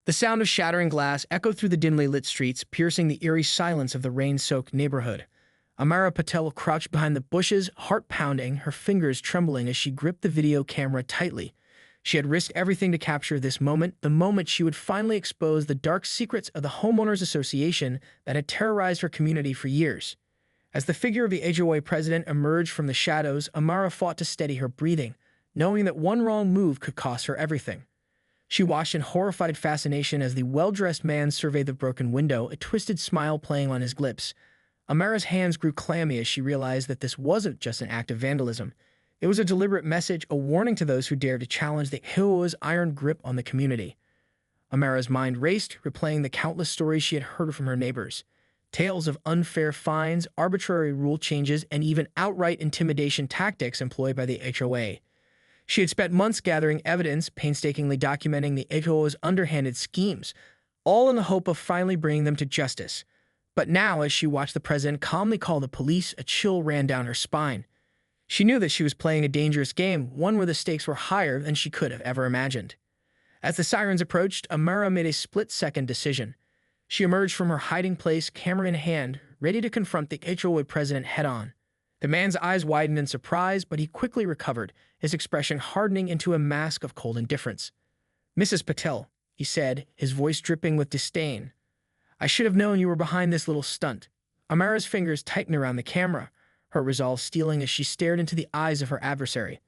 The sound of shattering glass echoed through the dimly lit streets, piercing the eerie silence of the rain-soaked neighborhood. Amara Patel crouched behind the bushes, heart pounding, her fingers trembling as she gripped the video camera tightly. She had risked everything to capture this moment, the moment she would finally expose the dark secrets of the Homeowners Association that had terrorized her community for years. As the figure of the HOA president emerged from the shadows, Amara fought to steady her breathing, knowing that one wrong move could cost her everything. She watched in horrified fascination as the well-dressed man surveyed the broken window, a twisted smile playing on his lips. Amara's hands grew clammy as she realized that this wasn't just an act of vandalism. It was a deliberate message, a warning to those who dared to challenge the HOA's iron grip on the community. Amara's mind raced, replaying the countless stories she had heard from her neighbors. Tales of unfair fines, arbitrary rule changes, and even outright intimidation tactics employed by the HOA. She had spent months gathering evidence, painstakingly documenting the HOA's underhanded schemes, all in the hope of finally bringing them to justice. But now, as she watched the president calmly call the police, a chill ran down her spine. She knew that she was playing a dangerous game, one where the stakes were higher than she could have ever imagined. As the sirens approached, Amara made a split-second decision. She emerged from her hiding place, camera in hand, ready to confront the HOA president head-on. The man's eyes widened in surprise, but he quickly recovered, his expression hardening into a mask of cold indifference. "Mrs. Patel," he said, his voice dripping with disdain. "I should have known you were behind this little stunt." Amara's fingers tightened around the camera, her resolve steeling as she stared into the eyes of her adversary.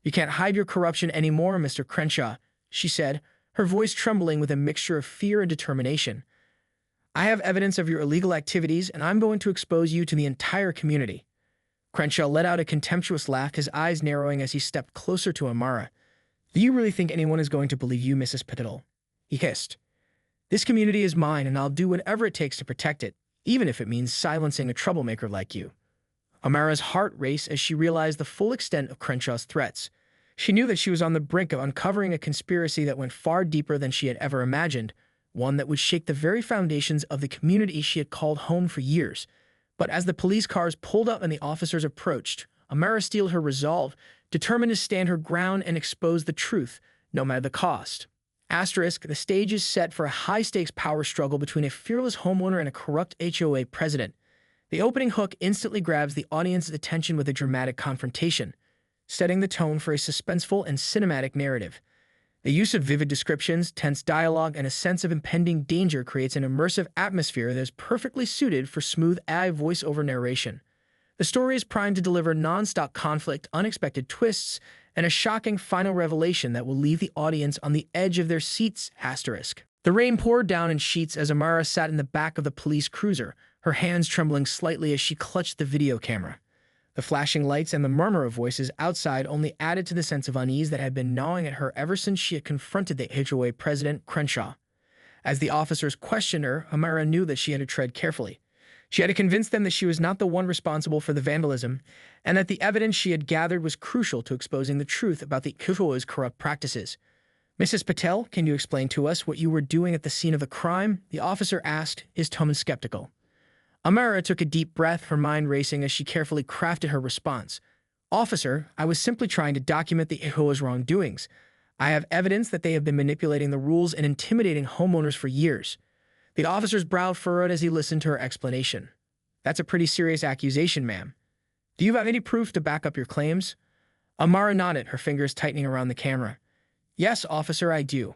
"You can't hide your corruption anymore, Mr. Crenshaw," she said, her voice trembling with a mixture of fear and determination. "I have evidence of your illegal activities, and I'm going to expose you to the entire community." Crenshaw let out a contemptuous laugh, his eyes narrowing as he stepped closer to Amara. "Do you really think anyone is going to believe you, Mrs. Patel?" he hissed. "This community is mine, and I'll do whatever it takes to protect it, even if it means silencing a troublemaker like you." Amara's heart raced as she realized the full extent of Crenshaw's threats. She knew that she was on the brink of uncovering a conspiracy that went far deeper than she had ever imagined, one that would shake the very foundations of the community she had called home for years. But as the police cars pulled up and the officers approached, Amara steeled her resolve, determined to stand her ground and expose the truth, no matter the cost. Asterisk, the stage is set for a high-stakes power struggle between a fearless homeowner and a corrupt HOA president. The opening hook instantly grabs the audience's attention with a dramatic confrontation, setting the tone for a suspenseful and cinematic narrative. The use of vivid descriptions, tense dialogue, and a sense of impending danger creates an immersive atmosphere that is perfectly suited for smooth AI voice-over narration. The story is primed to deliver non-stop conflict, unexpected twists, and a shocking final revelation that will leave the audience on the edge of their seats. Asterisk. The rain poured down in sheets as Amara sat in the back of the police cruiser, her hands trembling slightly as she clutched the video camera. The flashing lights and the murmur of voices outside only added to the sense of unease that had been gnawing at her ever since she had confronted the HOA president, Crenshaw. As the officers questioned her, Amara knew that she had to tread carefully. She had to convince them that she was not the one responsible for the vandalism, and that the evidence she had gathered was crucial to exposing the truth about the HOA's corrupt practices. "Mrs. Patel, can you explain to us what you were doing at the scene of the crime?" the officer asked, his tone skeptical. Amara took a deep breath, her mind racing as she carefully crafted her response. "Officer, I was simply trying to document the HOA's wrongdoings. I have evidence that they have been manipulating the rules and intimidating homeowners for years." The officer's brow furrowed as he listened to her explanation. "That's a pretty serious accusation, ma'am. Do you have any proof to back up your claims?" Amara nodded, her fingers tightening around the camera. "Yes, officer, I do.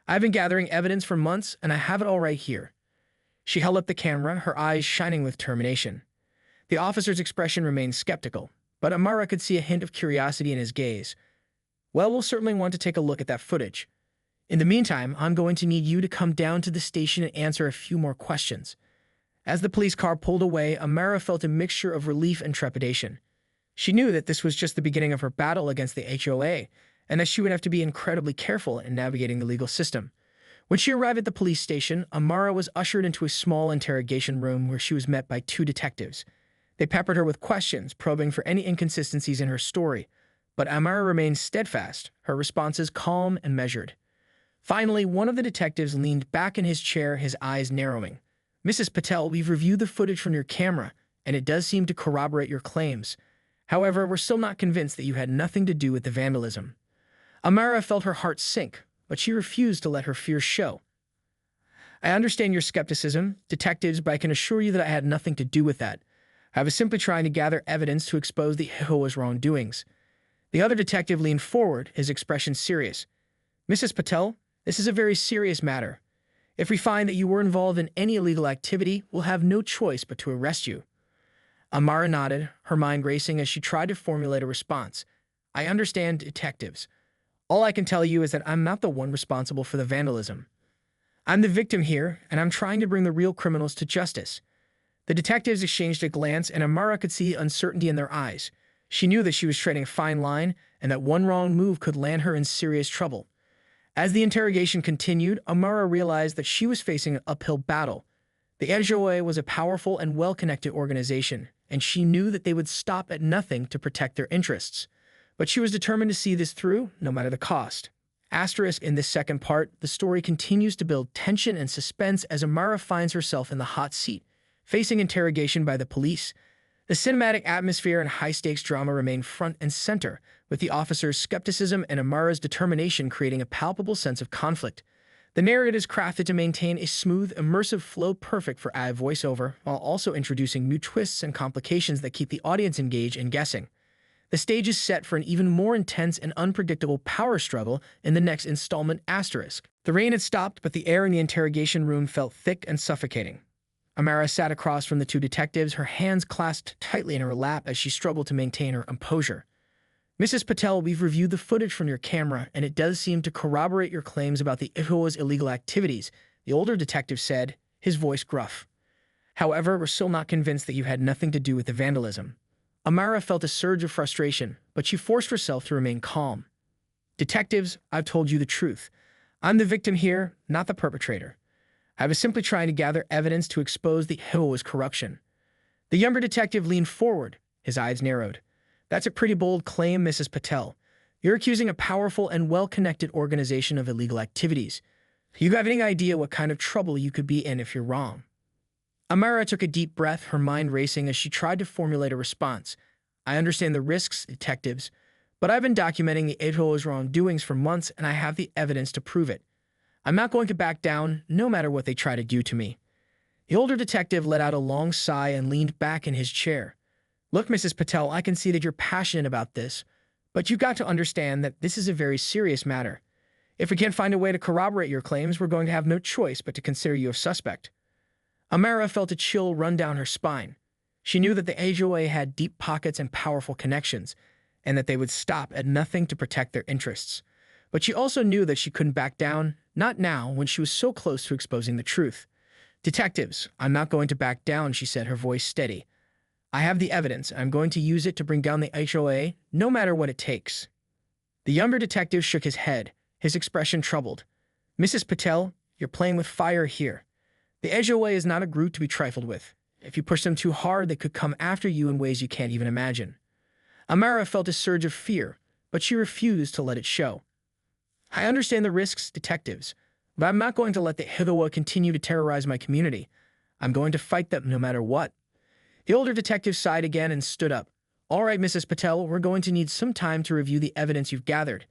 I've been gathering evidence for months, and I have it all right here." She held up the camera, her eyes shining with determination. The officer's expression remained skeptical, but Amara could see a hint of curiosity in his gaze. "Well, we'll certainly want to take a look at that footage. In the meantime, I'm going to need you to come down to the station and answer a few more questions." As the police car pulled away, Amara felt a mixture of relief and trepidation. She knew that this was just the beginning of her battle against the HOA, and that she would have to be incredibly careful in navigating the legal system. When she arrived at the police station, Amara was ushered into a small interrogation room where she was met by two detectives. They peppered her with questions, probing for any inconsistencies in her story, but Amara remained steadfast, her responses calm and measured. Finally, one of the detectives leaned back in his chair, his eyes narrowing. "Mrs. Patel, we've reviewed the footage from your camera, and it does seem to corroborate your claims. However, we're still not convinced that you had nothing to do with the vandalism." Amara felt her heart sink, but she refused to let her fears show. I understand your skepticism, detectives, but I can assure you that I had nothing to do with that. I was simply trying to gather evidence to expose the HOA's wrongdoings. The other detective leaned forward, his expression serious. Mrs. Patel, this is a very serious matter. If we find that you were involved in any illegal activity, we'll have no choice but to arrest you. Amara nodded, her mind racing as she tried to formulate a response. I understand, detectives. All I can tell you is that I'm not the one responsible for the vandalism. I'm the victim here, and I'm trying to bring the real criminals to justice. The detectives exchanged a glance, and Amara could see uncertainty in their eyes. She knew that she was treading a fine line, and that one wrong move could land her in serious trouble. As the interrogation continued, Amara realized that she was facing an uphill battle. The HOA was a powerful and well-connected organization, and she knew that they would stop at nothing to protect their interests. But she was determined to see this through, no matter the cost. Asterisk in this second part, the story continues to build tension and suspense as Amara finds herself in the hot seat, facing interrogation by the police. The cinematic atmosphere and high-stakes drama remain front and center, with the officer's skepticism and Amara's determination creating a palpable sense of conflict. The narrative is crafted to maintain a smooth, immersive flow perfect for AI voiceover, while also introducing new twists and complications that keep the audience engaged and guessing. The stage is set for an even more intense and unpredictable power struggle in the next installment. Asterisk. The rain had stopped, but the air in the interrogation room felt thick and suffocating. Amara sat across from the two detectives, her hands clasped tightly in her lap as she struggled to maintain her composure. Mrs. Patel, we've reviewed the footage from your camera, and it does seem to corroborate your claims about the HOA's illegal activities, the older detective said, his voice gruff. However, we're still not convinced that you had nothing to do with the vandalism. Amara felt a surge of frustration, but she forced herself to remain calm. Detectives, I've told you the truth. I'm the victim here, not the perpetrator. I was simply trying to gather evidence to expose the HOA's corruption. The younger detective leaned forward, his eyes narrowed. That's a pretty bold claim, Mrs. Patel. You're accusing a powerful and well-connected organization of illegal activities. You have any idea what kind of trouble you could be in if you're wrong? Amara took a deep breath, her mind racing as she tried to formulate a response. I understand the risks, detectives, but I've been documenting the HOA's wrongdoings for months and I have the evidence to prove it. I'm not going to back down, no matter what they try to do to me. The older detective let out a long sigh and leaned back in his chair. Look, Mrs. Patel, I can see that you're passionate about this, but you've got to understand that this is a very serious matter. If we can't find a way to corroborate your claims, we're going to have no choice but to consider you a suspect. Amara felt a chill run down her spine. She knew that the HOA had deep pockets and powerful connections, and that they would stop at nothing to protect their interests. But she also knew that she couldn't back down, not now when she was so close to exposing the truth. Detectives, I'm not going to back down, she said, her voice steady. I have the evidence. I'm going to use it to bring down the HOA, no matter what it takes. The younger detective shook his head, his expression troubled. Mrs. Patel, you're playing with fire here. The HOA is not a group to be trifled with. If you push them too hard, they could come after you in ways you can't even imagine. Amara felt a surge of fear, but she refused to let it show. I understand the risks, detectives, but I'm not going to let the HOA continue to terrorize my community. I'm going to fight them no matter what. The older detective sighed again and stood up. All right, Mrs. Patel, we're going to need some time to review the evidence you've gathered.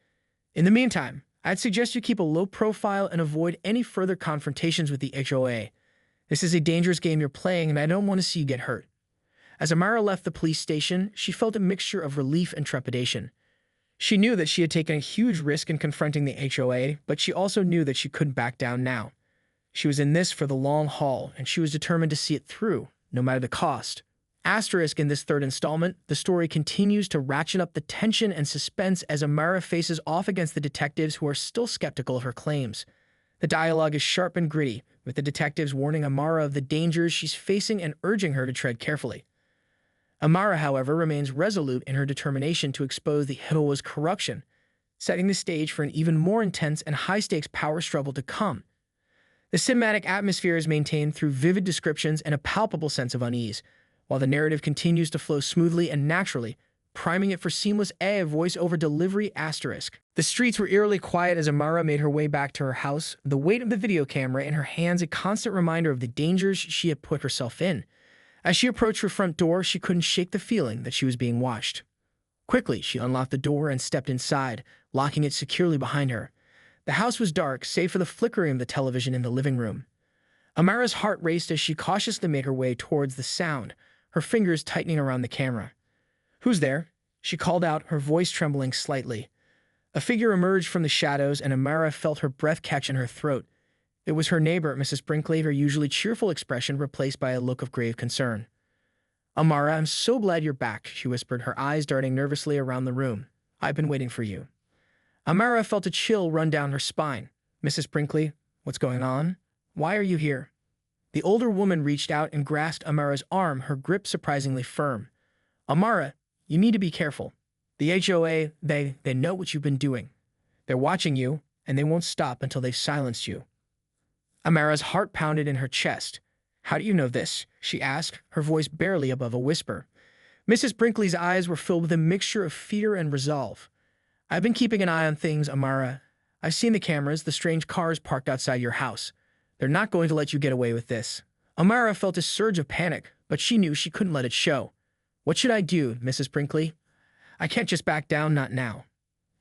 In the meantime, I'd suggest you keep a low profile and avoid any further confrontations with the HOA. This is a dangerous game you're playing, and I don't want to see you get hurt. As Amara left the police station, she felt a mixture of relief and trepidation. She knew that she had taken a huge risk in confronting the HOA, but she also knew that she couldn't back down now. She was in this for the long haul, and she was determined to see it through, no matter the cost. Asterisk in this third installment, the story continues to ratchet up the tension and suspense as Amara faces off against the detectives who are still skeptical of her claims. The dialogue is sharp and gritty, with the detectives warning Amara of the dangers she's facing and urging her to tread carefully. Amara, however, remains resolute in her determination to expose the HOA's corruption, setting the stage for an even more intense and high-stakes power struggle to come. The cinematic atmosphere is maintained through vivid descriptions and a palpable sense of unease, while the narrative continues to flow smoothly and naturally, priming it for seamless AI voice-over delivery. Asterisk. The streets were eerily quiet as Amara made her way back to her house, the weight of the video camera in her hands a constant reminder of the dangers she had put herself in. As she approached her front door, she couldn't shake the feeling that she was being watched. Quickly, she unlocked the door and stepped inside, locking it securely behind her. The house was dark, save for the flickering of the television in the living room. Amara's heart raced as she cautiously made her way towards the sound, her fingers tightening around the camera. "Who's there?" she called out, her voice trembling slightly. A figure emerged from the shadows, and Amara felt her breath catch in her throat. It was her neighbor, Mrs. Brinkley, her usually cheerful expression replaced by a look of grave concern. "Amara, I'm so glad you're back," she whispered, her eyes darting nervously around the room. "I've been waiting for you." Amara felt a chill run down her spine. "Mrs. Brinkley, what's going on? Why are you here?" The older woman reached out and grasped Amara's arm, her grip surprisingly firm. "Amara, you need to be careful. The HOA, they know what you've been doing. They're watching you, and they won't stop until they've silenced you." Amara's heart pounded in her chest. "How do you know this?" she asked, her voice barely above a whisper. Mrs. Brinkley's eyes were filled with a mixture of fear and resolve. "I've been keeping an eye on things, Amara. I've seen the cameras, the strange cars parked outside your house. They're not going to let you get away with this." Amara felt a surge of panic, but she knew she couldn't let it show. "What should I do, Mrs. Brinkley? I can't just back down, not now."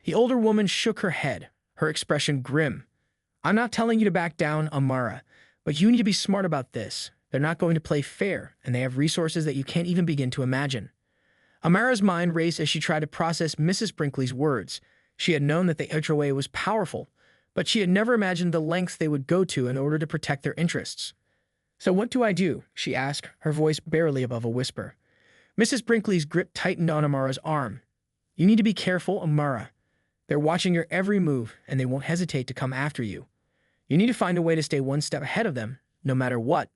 The older woman shook her head, her expression grim. "I'm not telling you to back down, Amara, but you need to be smart about this. They're not going to play fair, and they have resources that you can't even begin to imagine." Amara's mind raced as she tried to process Mrs. Brinkley's words. She had known that the HOA was powerful, but she had never imagined the lengths they would go to in order to protect their interests. "So what do I do?" she asked, her voice barely above a whisper. Mrs. Brinkley's grip tightened on Amara's arm. "You need to be careful, Amara. They're watching your every move, and they won't hesitate to come after you. You need to find a way to stay one step ahead of them, no matter what."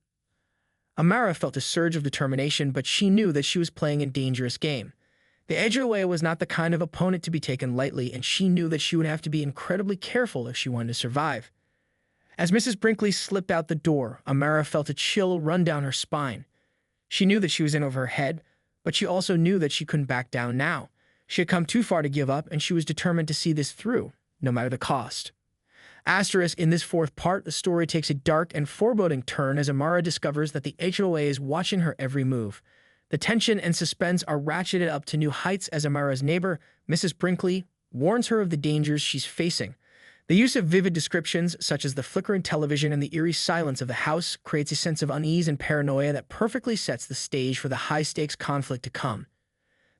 Amara felt a surge of determination, but she knew that she was playing a dangerous game. The HOA was not the kind of opponent to be taken lightly, and she knew that she would have to be incredibly careful if she wanted to survive. As Mrs. Brinkley slipped out the door, Amara felt a chill run down her spine. She knew that she was in over her head, but she also knew that she couldn't back down now. She had come too far to give up, and she was determined to see this through, no matter the cost. Asterisk, in this fourth part, the story takes a dark and foreboding turn as Amara discovers that the HOA is watching her every move. The tension and suspense are ratcheted up to new heights as Amara's neighbor, Mrs. Brinkley, warns her of the dangers she's facing. The use of vivid descriptions, such as the flickering television and the eerie silence of the house, creates a sense of unease and paranoia that perfectly sets the stage for the high-stakes conflict to come.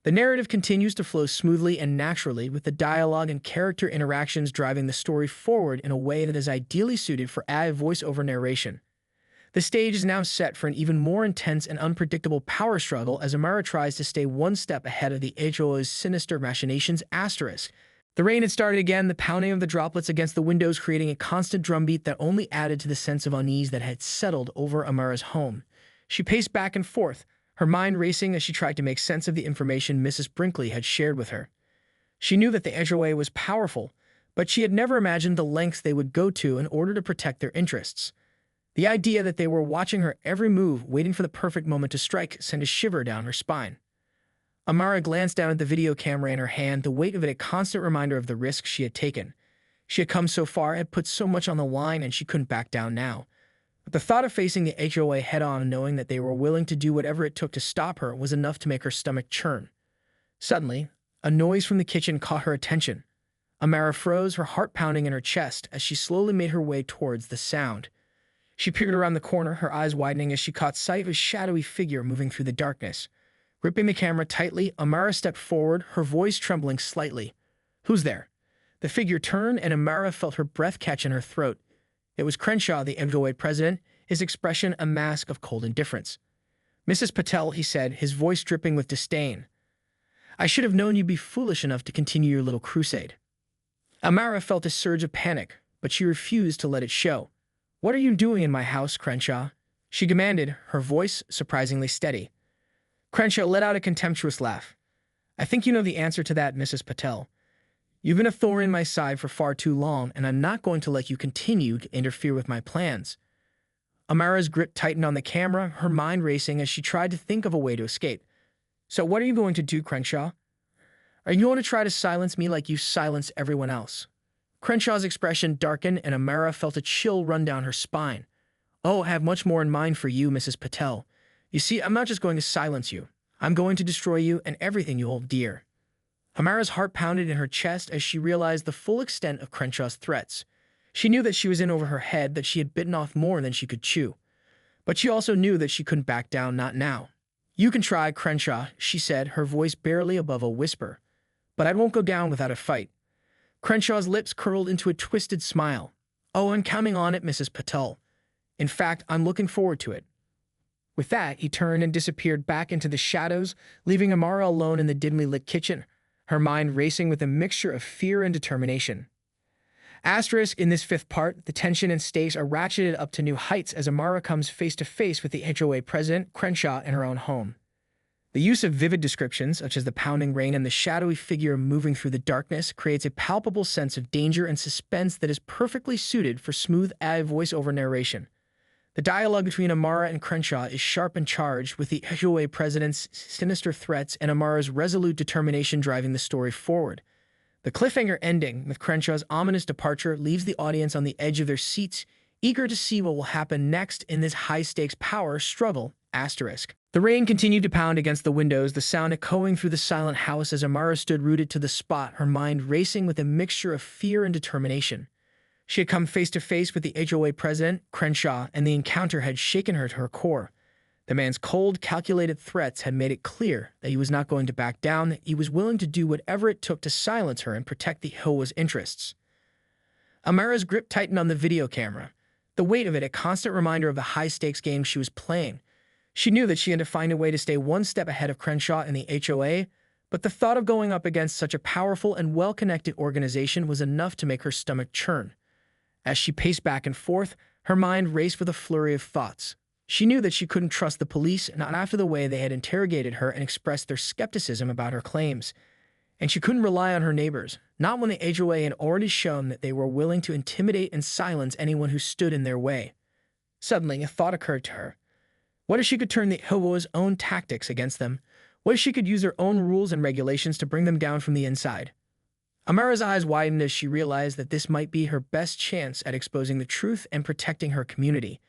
The narrative continues to flow smoothly and naturally, with the dialogue and character interactions driving the story forward in a way that is ideally suited for AI voice-over narration. The stage is now set for an even more intense and unpredictable power struggle as Amara tries to stay one step ahead of the HOA's sinister machinations. Asterisk. The rain had started again, the pounding of the droplets against the windows creating a constant drumbeat that only added to the sense of unease that had settled over Amara's home. She paced back and forth, her mind racing as she tried to make sense of the information Mrs. Brinkley had shared with her. She knew that the HOA was powerful, but she had never imagined the lengths they would go to in order to protect their interests. The idea that they were watching her every move, waiting for the perfect moment to strike, sent a shiver down her spine. Amara glanced down at the video camera in her hand, the weight of it a constant reminder of the risk she had taken. She had come so far, had put so much on the line, and she couldn't back down now. But the thought of facing the HOA head-on and knowing that they were willing to do whatever it took to stop her was enough to make her stomach churn. Suddenly, a noise from the kitchen caught her attention. Amara froze, her heart pounding in her chest, as she slowly made her way towards the sound. She peered around the corner, her eyes widening as she caught sight of a shadowy figure moving through the darkness. Gripping the camera tightly, Amara stepped forward, her voice trembling slightly. "Who's there?" The figure turned, and Amara felt her breath catch in her throat. It was Crenshaw, the HOA president, his expression a mask of cold indifference. "Mrs. Patel," he said, his voice dripping with disdain. "I should have known you'd be foolish enough to continue your little crusade." Amara felt a surge of panic, but she refused to let it show. "What are you doing in my house, Crenshaw?" she demanded, her voice surprisingly steady. Crenshaw let out a contemptuous laugh. "I think you know the answer to that, Mrs. Patel. You've been a thorn in my side for far too long, and I'm not going to let you continue to interfere with my plans." Amara's grip tightened on the camera, her mind racing as she tried to think of a way to escape. "So what are you going to do, Crenshaw? Are you going to try to silence me like you silence everyone else?" Crenshaw's expression darkened, and Amara felt a chill run down her spine. "Oh, I have much more in mind for you, Mrs. Patel. You see, I'm not just going to silence you. I'm going to destroy you and everything you hold dear." Amara's heart pounded in her chest as she realized the full extent of Crenshaw's threats. She knew that she was in over her head, that she had bitten off more than she could chew. But she also knew that she couldn't back down, not now. "You can try, Crenshaw," she said, her voice barely above a whisper. "But I won't go down without a fight." Crenshaw's lips curled into a twisted smile. "Oh, I'm counting on it, Mrs. Patel. In fact, I'm looking forward to it." With that, he turned and disappeared back into the shadows, leaving Amara alone in the dimly lit kitchen, her mind racing with a mixture of fear and determination. Asterisk, in this fifth part, the tension and stakes are ratcheted up to new heights as Amara comes face to face with the HOA president, Crenshaw, in her own home. The use of vivid descriptions, such as the pounding rain and the shadowy figure moving through the darkness, creates a palpable sense of danger and suspense that is perfectly suited for smooth AI voiceover narration. The dialogue between Amara and Crenshaw is sharp and charged, with the HOA president's sinister threats and Amara's resolute determination driving the story forward. The cliffhanger ending, with Crenshaw's ominous departure, leaves the audience on the edge of their seats, eager to see what will happen next in this high-stakes power struggle. Asterisk. The rain continued to pound against the windows, the sound echoing through the silent house as Amara stood rooted to the spot, her mind racing with a mixture of fear and determination. She had come face to face with the HOA president, Crenshaw, and the encounter had shaken her to her core. The man's cold, calculated threats had made it clear that he was not going to back down, that he was willing to do whatever it took to silence her and protect the HOA's interests. Amara's grip tightened on the video camera, the weight of it a constant reminder of the high-stakes game she was playing. She knew that she had to find a way to stay one step ahead of Crenshaw and the HOA, but the thought of going up against such a powerful and well-connected organization was enough to make her stomach churn. As she paced back and forth, her mind raced with a flurry of thoughts. She knew that she couldn't trust the police, not after the way they had interrogated her and expressed their skepticism about her claims. And she couldn't rely on her neighbors, not when the HOA had already shown that they were willing to intimidate and silence anyone who stood in their way. Suddenly, a thought occurred to her. What if she could turn the HOA's own tactics against them? What if she could use their own rules and regulations to bring them down from the inside? Amara's eyes widened as she realized that this might be her best chance at exposing the truth and protecting her community.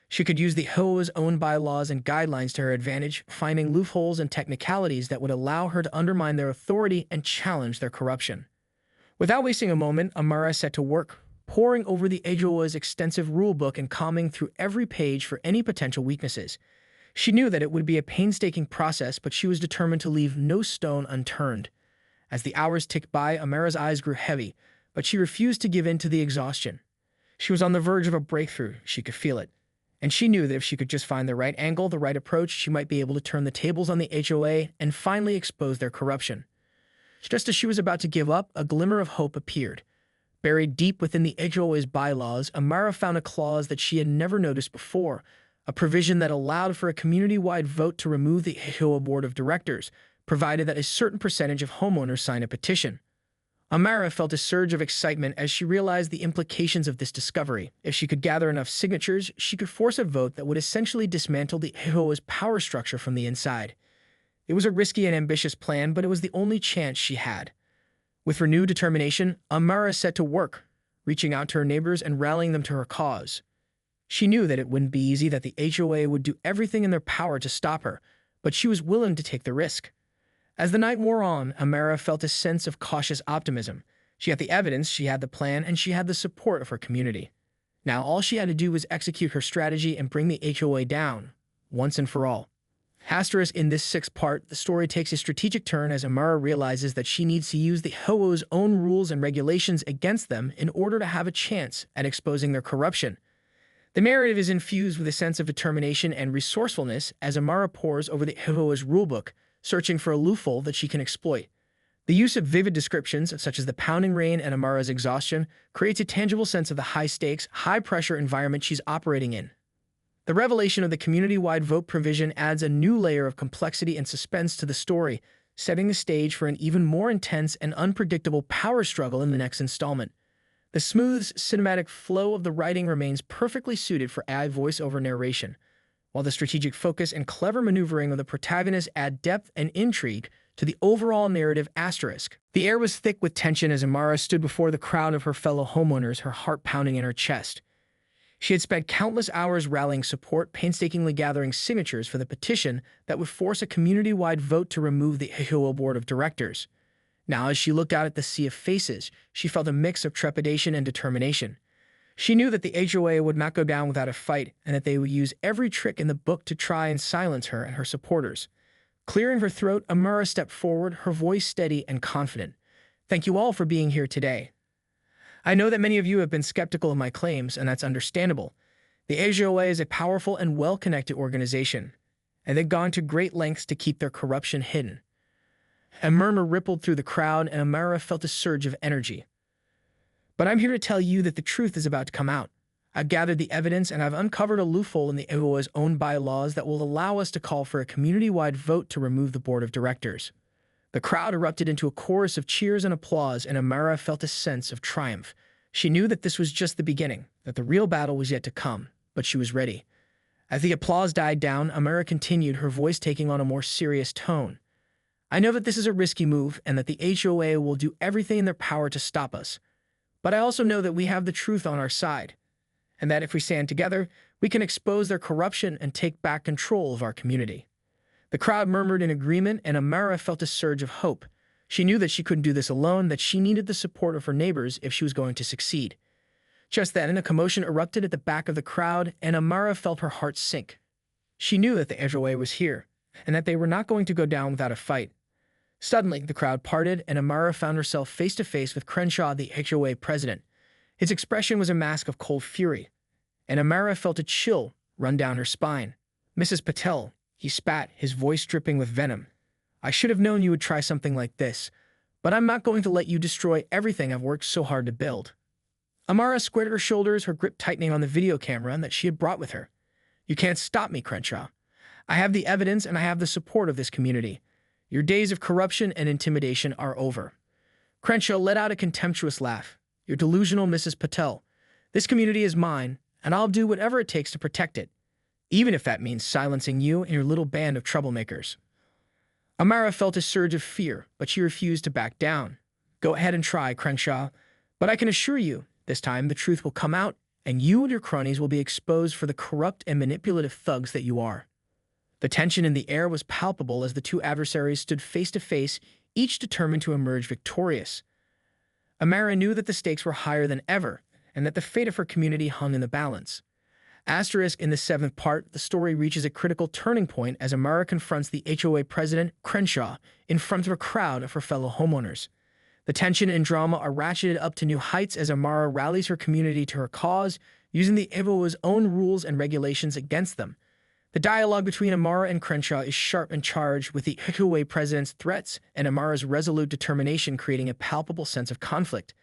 She could use the HOA's own bylaws and guidelines to her advantage, finding loopholes and technicalities that would allow her to undermine their authority and challenge their corruption. Without wasting a moment, Amara set to work, poring over the HOA's extensive rulebook and combing through every page for any potential weaknesses. She knew that it would be a painstaking process, but she was determined to leave no stone unturned. As the hours ticked by, Amara's eyes grew heavy, but she refused to give in to the exhaustion. She was on the verge of a breakthrough, she could feel it. And she knew that if she could just find the right angle, the right approach, she might be able to turn the tables on the HOA and finally expose their corruption. Just as she was about to give up, a glimmer of hope appeared. Buried deep within the HOA's bylaws, Amara found a clause that she had never noticed before, a provision that allowed for a community-wide vote to remove the HOA board of directors, provided that a certain percentage of homeowners sign a petition. Amara felt a surge of excitement as she realized the implications of this discovery. If she could gather enough signatures, she could force a vote that would essentially dismantle the HOA's power structure from the inside. It was a risky and ambitious plan, but it was the only chance she had. With renewed determination, Amara set to work, reaching out to her neighbors and rallying them to her cause. She knew that it wouldn't be easy, that the HOA would do everything in their power to stop her, but she was willing to take the risk. As the night wore on, Amara felt a sense of cautious optimism. She had the evidence, she had the plan, and she had the support of her community. Now all she had to do was execute her strategy and bring the HOA down, once and for all. Asterisk, in this sixth part, the story takes a strategic turn as Amara realizes that she needs to use the HOA's own rules and regulations against them in order to have a chance at exposing their corruption. The narrative is infused with a sense of determination and resourcefulness as Amara pores over the HOA's rulebook, searching for a loophole that she can exploit. The use of vivid descriptions, such as the pounding rain and Amara's exhaustion, creates a tangible sense of the high-stakes, high-pressure environment she's operating in. The revelation of the community-wide vote provision adds a new layer of complexity and suspense to the story, setting the stage for an even more intense and unpredictable power struggle in the next installment. The smooth, cinematic flow of the writing remains perfectly suited for AI voice-over narration, while the strategic focus and clever maneuvering of the protagonist add depth and intrigue to the overall narrative. Asterisk. The air was thick with tension as Amara stood before the crowd of her fellow homeowners, her heart pounding in her chest. She had spent countless hours rallying support, painstakingly gathering signatures for the petition that would force a community-wide vote to remove the HOA board of directors. Now, as she looked out at the sea of faces, she felt a mix of trepidation and determination. She knew that the HOA would not go down without a fight and that they would use every trick in the book to try and silence her and her supporters. Clearing her throat, Amara stepped forward, her voice steady and confident. "Thank you all for being here today. I know that many of you have been skeptical of my claims, and that's understandable. The HOA is a powerful and well-connected organization, and they've gone to great lengths to keep their corruption hidden." A murmur rippled through the crowd, and Amara felt a surge of energy. "But I'm here to tell you that the truth is about to come out. I've gathered the evidence, and I've uncovered a loophole in the HOA's own bylaws that will allow us to call for a community-wide vote to remove the board of directors." The crowd erupted into a chorus of cheers and applause, and Amara felt a sense of triumph. She knew that this was just the beginning, that the real battle was yet to come, but she was ready. As the applause died down, Amara continued, her voice taking on a more serious tone. "I know that this is a risky move, and that the HOA will do everything in their power to stop us. But I also know that we have the truth on our side, and that if we stand together, we can expose their corruption and take back control of our community." The crowd murmured in agreement, and Amara felt a surge of hope. She knew that she couldn't do this alone, that she needed the support of her neighbors if she was going to succeed. Just then, a commotion erupted at the back of the crowd, and Amara felt her heart sink. She knew that the HOA was here, and that they were not going to go down without a fight. Suddenly, the crowd parted, and Amara found herself face to face with Crenshaw, the HOA president. His expression was a mask of cold fury, and Amara felt a chill run down her spine. "Mrs. Patel," he spat, his voice dripping with venom. "I should have known you would try something like this, but I'm not going to let you destroy everything I've worked so hard to build." Amara squared her shoulders, her grip tightening on the video camera that she had brought with her. "You can't stop me, Crenshaw. I have the evidence and I have the support of this community. Your days of corruption and intimidation are over." Crenshaw let out a contemptuous laugh. "You're delusional, Mrs. Patel. This community is mine, and I'll do whatever it takes to protect it, even if that means silencing you and your little band of troublemakers." Amara felt a surge of fear, but she refused to back down. "Go ahead and try, Crenshaw, but I can assure you, this time the truth will come out, and you and your cronies will be exposed for the corrupt and manipulative thugs that you are." The tension in the air was palpable as the two adversaries stood face to face, each determined to emerge victorious. Amara knew that the stakes were higher than ever, and that the fate of her community hung in the balance. Asterisk in the seventh part, the story reaches a critical turning point as Amara confronts the HOA president, Crenshaw, in front of a crowd of her fellow homeowners. The tension and drama are ratcheted up to new heights as Amara rallies her community to her cause, using the HOA's own rules and regulations against them. The dialogue between Amara and Crenshaw is sharp and charged, with the HOA president's threats and Amara's resolute determination creating a palpable sense of conflict.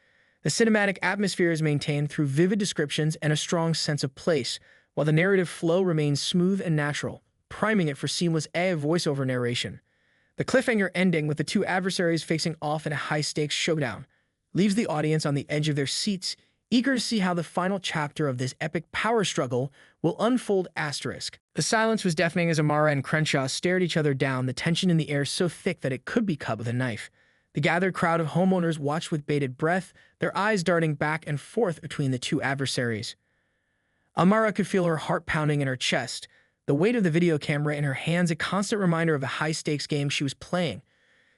The cinematic atmosphere is maintained through vivid descriptions and a strong sense of place, while the narrative flow remains smooth and natural, priming it for seamless voiceover narration. The cliffhanger ending, with the two adversaries facing off in a high-stakes showdown, leaves the audience on the edge of their seats, eager to see how the final chapter of this epic power struggle will unfold. Asterisk. The silence was deafening as Amara and Crenshaw stared each other down, the tension in the air so thick that it could be cut with a knife. The gathered crowd of homeowners watched with bated breath, their eyes darting back and forth between the two adversaries. Amara could feel her heart pounding in her chest, the weight of the video camera in her hands a constant reminder of the high-stakes game she was playing.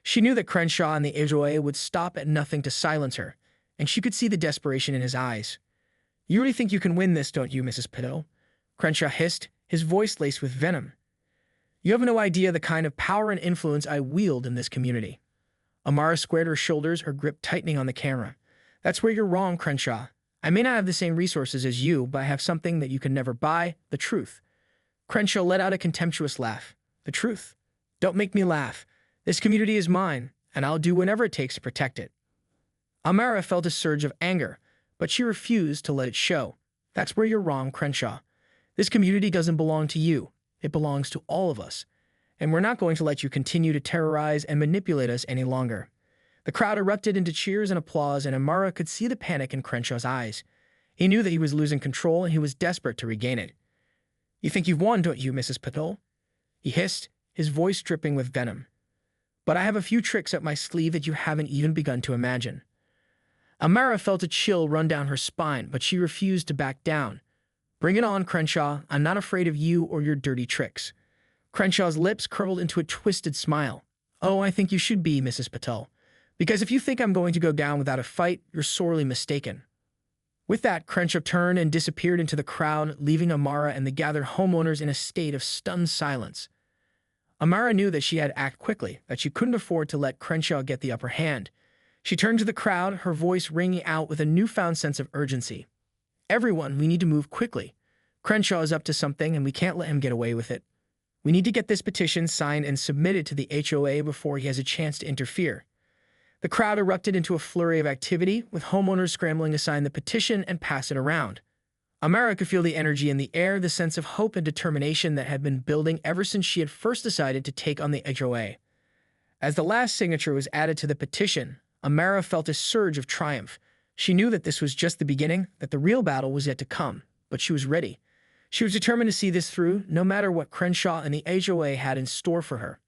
She knew that Crenshaw and the HOA would stop at nothing to silence her, and she could see the desperation in his eyes. "You really think you can win this, don't you, Mrs. Patel?" Crenshaw hissed, his voice laced with venom. "You have no idea the kind of power and influence I wield in this community." Amara squared her shoulders, her grip tightening on the camera. "That's where you're wrong, Crenshaw. I may not have the same resources as you, but I have something that you can never buy: the truth." Crenshaw let out a contemptuous laugh. "The truth? Don't make me laugh. This community is mine, and I'll do whatever it takes to protect it." Amara felt a surge of anger, but she refused to let it show. "That's where you're wrong, Crenshaw. This community doesn't belong to you. It belongs to all of us, and we're not going to let you continue to terrorize and manipulate us any longer." The crowd erupted into cheers and applause, and Amara could see the panic in Crenshaw's eyes. He knew that he was losing control, and he was desperate to regain it. "You think you've won, don't you, Mrs. Patel?" he hissed, his voice dripping with venom. "But I have a few tricks up my sleeve that you haven't even begun to imagine." Amara felt a chill run down her spine, but she refused to back down. "Bring it on, Crenshaw. I'm not afraid of you or your dirty tricks." Crenshaw's lips curled into a twisted smile. "Oh, I think you should be, Mrs. Patel. Because if you think I'm going to go down without a fight, you're sorely mistaken." With that, Crenshaw turned and disappeared into the crowd, leaving Amara and the gathered homeowners in a state of stunned silence. Amara knew that she had to act quickly, that she couldn't afford to let Crenshaw get the upper hand. She turned to the crowd, her voice ringing out with a newfound sense of urgency. "Everyone, we need to move quickly. Crenshaw is up to something, and we can't let him get away with it. We need to get this petition signed and submitted to the HOA before he has a chance to interfere." The crowd erupted into a flurry of activity, with homeowners scrambling to sign the petition and pass it around. Amara could feel the energy in the air, the sense of hope and determination that had been building ever since she had first decided to take on the HOA. As the last signature was added to the petition, Amara felt a surge of triumph. She knew that this was just the beginning, that the real battle was yet to come, but she was ready. She was determined to see this through, no matter what Crenshaw and the HOA had in store for her.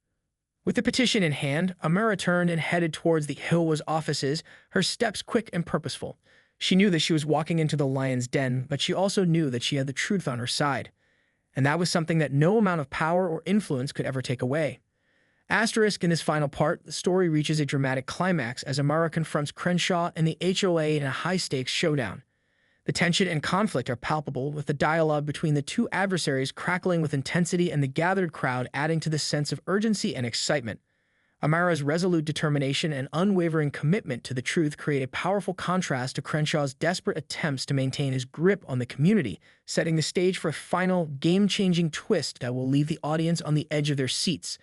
With the petition in hand, Amara turned and headed towards the HOA's offices, her steps quick and purposeful. She knew that she was walking into the lion's den, but she also knew that she had the truth on her side. And that was something that no amount of power or influence could ever take away. Asterisk, in this final part, the story reaches a dramatic climax as Amara confronts Crenshaw and the HOA in a high-stakes showdown. The tension and conflict are palpable, with the dialogue between the two adversaries crackling with intensity and the gathered crowd adding to the sense of urgency and excitement. Amara's resolute determination and unwavering commitment to the truth create a powerful contrast to Crenshaw's desperate attempts to maintain his grip on the community, setting the stage for a final, game-changing twist that will leave the audience on the edge of their seats.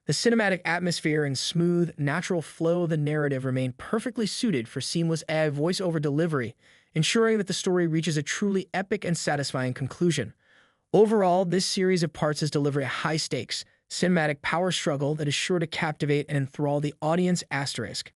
The cinematic atmosphere and smooth, natural flow of the narrative remain perfectly suited for seamless AI voiceover delivery, ensuring that the story reaches a truly epic and satisfying conclusion. Overall, this series of parts has delivered a high-stakes, cinematic power struggle that is sure to captivate and enthrall the audience. Asterisk.